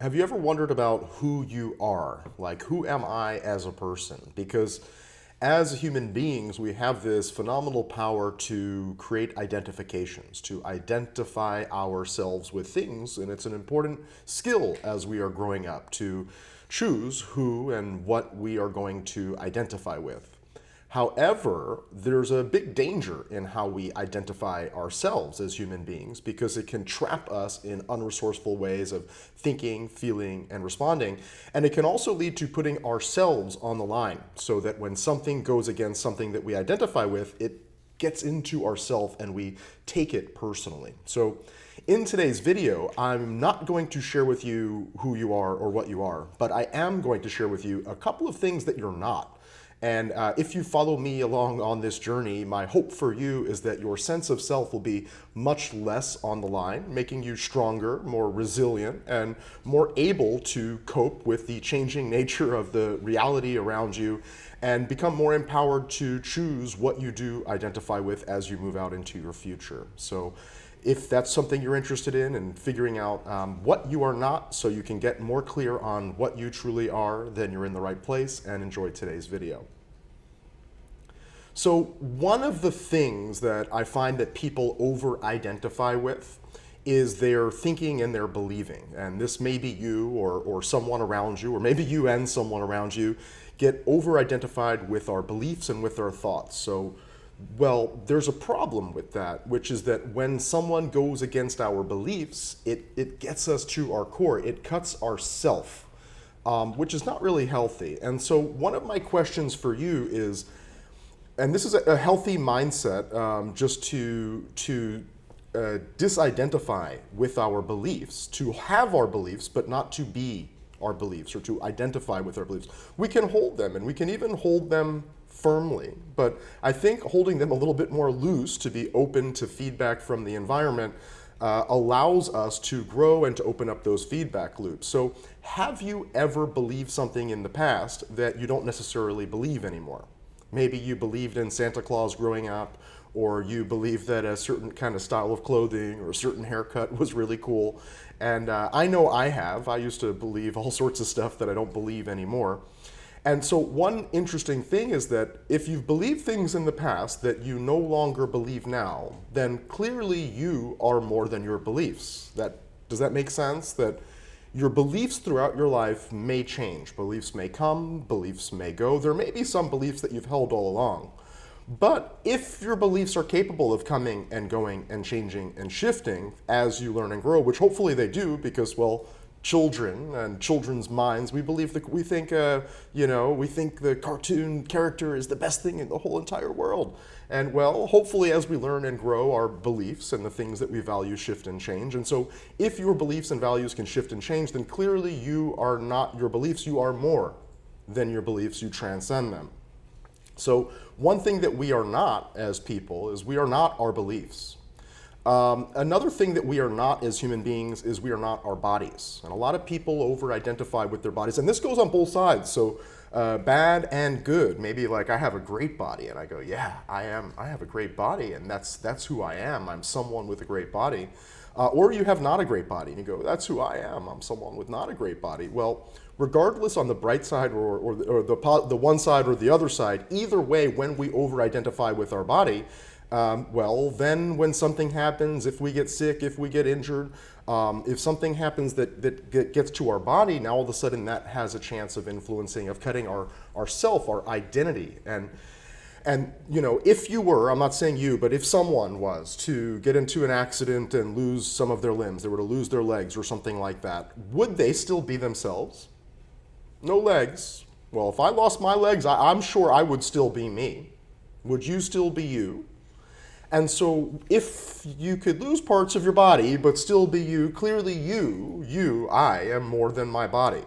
Have you ever wondered about who you are? Like, who am I as a person? Because as human beings, we have this phenomenal power to create identifications, to identify ourselves with things. And it's an important skill as we are growing up to choose who and what we are going to identify with. However, there's a big danger in how we identify ourselves as human beings because it can trap us in unresourceful ways of thinking, feeling, and responding. And it can also lead to putting ourselves on the line so that when something goes against something that we identify with, it gets into ourself and we take it personally. So in today's video, I'm not going to share with you who you are or what you are, but I am going to share with you a couple of things that you're not. And if you follow me along on this journey, my hope for you is that your sense of self will be much less on the line, making you stronger, more resilient, and more able to cope with the changing nature of the reality around you and become more empowered to choose what you do identify with as you move out into your future. So if that's something you're interested in and figuring out what you are not so you can get more clear on what you truly are, then you're in the right place and enjoy today's video. So one of the things that I find that people over-identify with is their thinking and their believing. And this may be you or someone around you, or maybe you and someone around you get over-identified with our beliefs and with our thoughts. So, well, there's a problem with that, which is that when someone goes against our beliefs, it gets us to our core. It cuts our self, which is not really healthy. And so one of my questions for you is, and this is a healthy mindset, just to disidentify with our beliefs, to have our beliefs, but not to be our beliefs or to identify with our beliefs. We can hold them, and we can even hold them firmly, but I think holding them a little bit more loose to be open to feedback from the environment allows us to grow and to open up those feedback loops. So have you ever believed something in the past that you don't necessarily believe anymore? Maybe you believed in Santa Claus growing up, or you believed that a certain kind of style of clothing or a certain haircut was really cool. And I know I have. I used to believe all sorts of stuff that I don't believe anymore. And so one interesting thing is that if you've believed things in the past that you no longer believe now, then clearly you are more than your beliefs. Does that make sense? That your beliefs throughout your life may change. Beliefs may come, beliefs may go. There may be some beliefs that you've held all along. But if your beliefs are capable of coming and going and changing and shifting as you learn and grow, which hopefully they do because, well, children and children's minds, we believe that we think the cartoon character is the best thing in the whole entire world. And well, hopefully as we learn and grow, our beliefs and the things that we value shift and change. And so if your beliefs and values can shift and change, then clearly you are not your beliefs, you are more than your beliefs, you transcend them. So one thing that we are not as people is we are not our beliefs. Another thing that we are not as human beings is we are not our bodies. And a lot of people over-identify with their bodies. And this goes on both sides. So bad and good. Maybe like I have a great body and I go, yeah, I have a great body and that's who I am. I'm someone with a great body. Or you have not a great body and you go, that's who I am. I'm someone with not a great body. Well, regardless on the bright side or the one side or the other side, either way, when we over-identify with our body, well, then when something happens, if we get sick, if we get injured, if something happens that gets to our body, now all of a sudden that has a chance of influencing, of cutting our self, our identity. And if you were, I'm not saying you, but if someone was to get into an accident and lose some of their limbs, they were to lose their legs or something like that, would they still be themselves? No legs. Well, if I lost my legs, I'm sure I would still be me. Would you still be you? And so if you could lose parts of your body but still be you, clearly I am more than my body.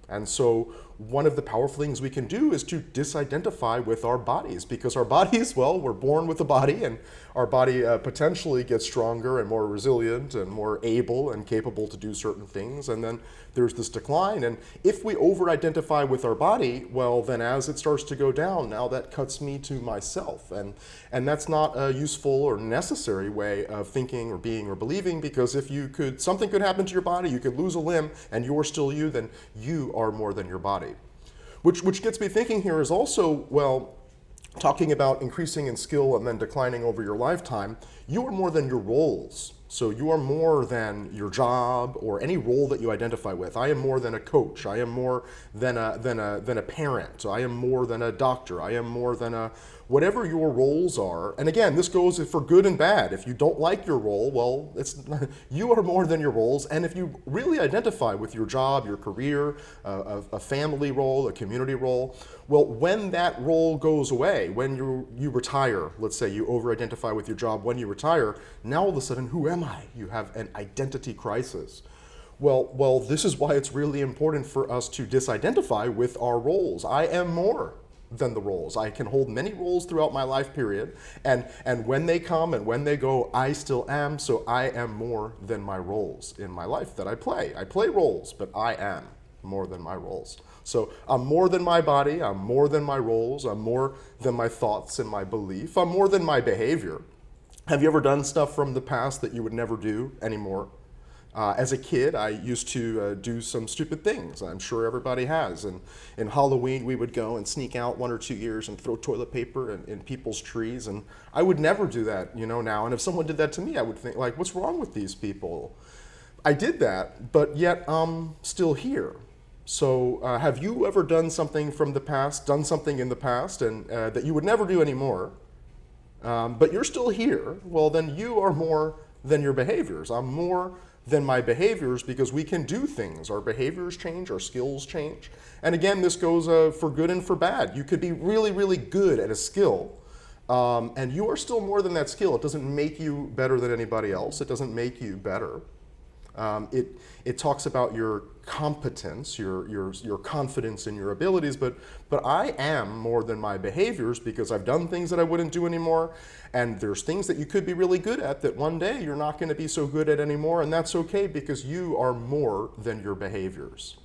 And so one of the powerful things we can do is to disidentify with our bodies, because our bodies, well, we're born with a body, and our body potentially gets stronger and more resilient and more able and capable to do certain things, and then there's this decline. And if we over-identify with our body, well, then as it starts to go down, now that cuts me to myself, and that's not a useful or necessary way of thinking or being or believing, because if something could happen to your body, you could lose a limb, and you're still you, then you are more than your body. Which gets me thinking here is also, well, talking about increasing in skill and then declining over your lifetime, you are more than your roles. So you are more than your job or any role that you identify with. I am more than a coach. I am more than a parent. I am more than a doctor. I am more than a whatever your roles are. And again, this goes for good and bad. If you don't like your role, well, you are more than your roles. And if you really identify with your job, your career, a family role, a community role, well, when that role goes away, when you retire, let's say you over-identify with your job when you retire, now all of a sudden, who am I? You have an identity crisis. Well, this is why it's really important for us to disidentify with our roles. I am more than the roles. I can hold many roles throughout my life period, and when they come and when they go, I still am, so I am more than my roles in my life that I play. I play roles, but I am more than my roles. So I'm more than my body, I'm more than my roles, I'm more than my thoughts and my belief, I'm more than my behavior. Have you ever done stuff from the past that you would never do anymore? As a kid, I used to do some stupid things. I'm sure everybody has. And in Halloween, we would go and sneak out 1 or 2 years and throw toilet paper in people's trees. And I would never do that, now. And if someone did that to me, I would think, like, what's wrong with these people? I did that, but yet I'm still here. So have you ever done something from the past, done something in the past, and that you would never do anymore, but you're still here? Well, then you are more than your behaviors. I'm more than my behaviors, because we can do things. Our behaviors change, our skills change. And again, this goes for good and for bad. You could be really, really good at a skill, and you are still more than that skill. It doesn't make you better than anybody else. It doesn't make you better. It talks about your competence, your confidence in your abilities, but I am more than my behaviors, because I've done things that I wouldn't do anymore, and there's things that you could be really good at that one day you're not going to be so good at anymore, and that's okay, because you are more than your behaviors.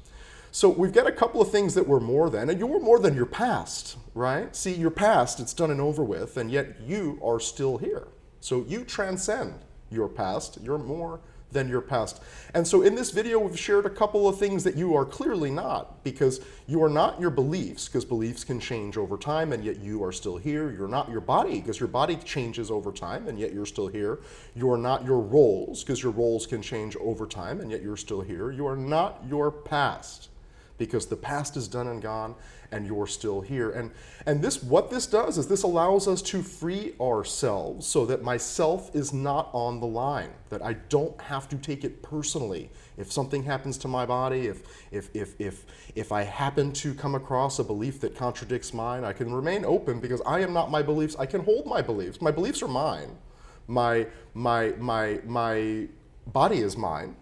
So we've got a couple of things that we're more than, and you're more than your past, right? See, your past, it's done and over with, and yet you are still here. So you transcend your past. You're more than your past. And so in this video, we've shared a couple of things that you are clearly not, because you are not your beliefs, because beliefs can change over time, and yet you are still here. You're not your body, because your body changes over time, and yet you're still here. You are not your roles, because your roles can change over time, and yet you're still here. You are not your past, because the past is done and gone, and you're still here. And what this does is this allows us to free ourselves so that myself is not on the line, that I don't have to take it personally. If something happens to my body, if I happen to come across a belief that contradicts mine, I can remain open, because I am not my beliefs. I can hold my beliefs. My beliefs are mine. My body is mine.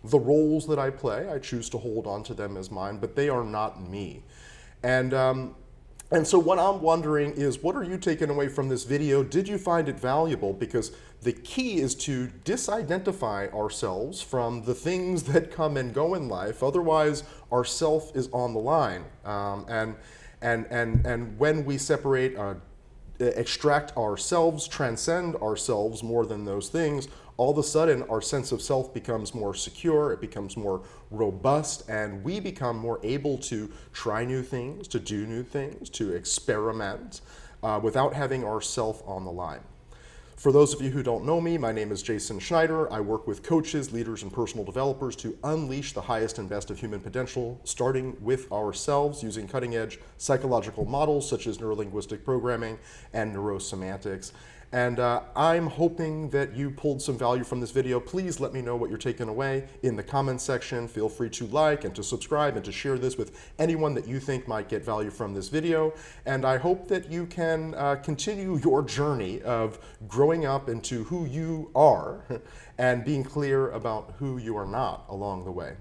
The roles that I play, I choose to hold on to them as mine, but they are not me. And so what I'm wondering is, what are you taking away from this video? Did you find it valuable? Because the key is to disidentify ourselves from the things that come and go in life. Otherwise, our self is on the line. And when we separate, extract ourselves, transcend ourselves more than those things, all of a sudden our sense of self becomes more secure, it becomes more robust, and we become more able to try new things, to do new things, to experiment without having our self on the line. For those of you who don't know me, my name is Jason Schneider. I work with coaches, leaders, and personal developers to unleash the highest and best of human potential, starting with ourselves using cutting-edge psychological models such as neurolinguistic programming and neurosemantics. And I'm hoping that you pulled some value from this video. Please let me know what you're taking away in the comments section. Feel free to like and to subscribe and to share this with anyone that you think might get value from this video. And I hope that you can continue your journey of growing up into who you are and being clear about who you are not along the way.